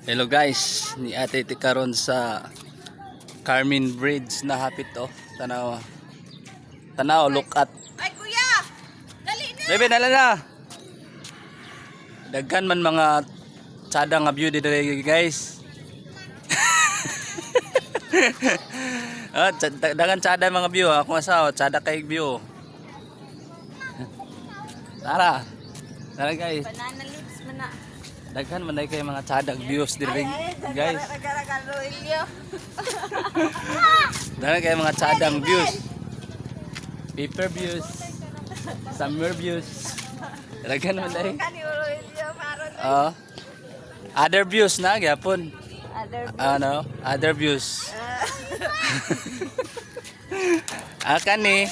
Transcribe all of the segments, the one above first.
Hello guys, ni Ate Tikaron sa Carmen Bridge na hapit to. Tanaw. Tanaw, look at. Ay kuya! Dali na! Bebe, nala na. Daghan man mga tsada nga view dito guys. Daghan tsada mga view. Ako asawa, tsada kay view. Tara. Tara guys. Banana lips man na. Daghan man kay mga tsadag views dito guys. Daghan kay mga tsadang views. Paper views. Summer views. Daghan man dai. Other views na gyapon. Ano? Other views. Kani.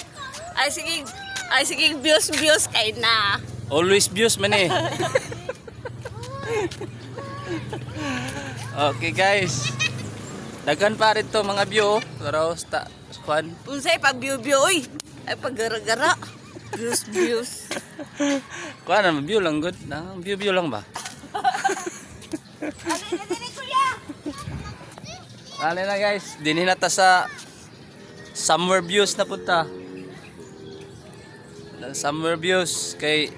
Ay sige views kay na. Always views man eh. Okay guys. Daghan pa rin to mga view. Pero kwan. Unsay pag view oy. Ay pag gara-gara. Views. Kwan naman view lang good. View lang ba? Dali kuya. Dali na guys. Dinhi na ta sa summer views na punta. Summer views kay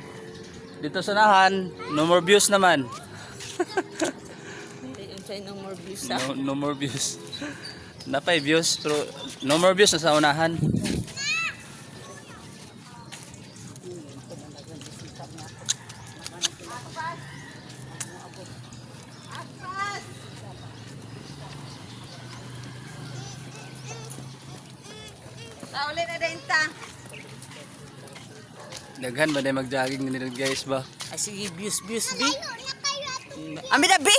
dito sa nahan, no more views naman. Unsay no more views No more views. Napay views pero no more views na sa unahan. Uli na din ta. Daghan ba na mag-jogging nila guys ba? Ay sige views bi. Ami na bi.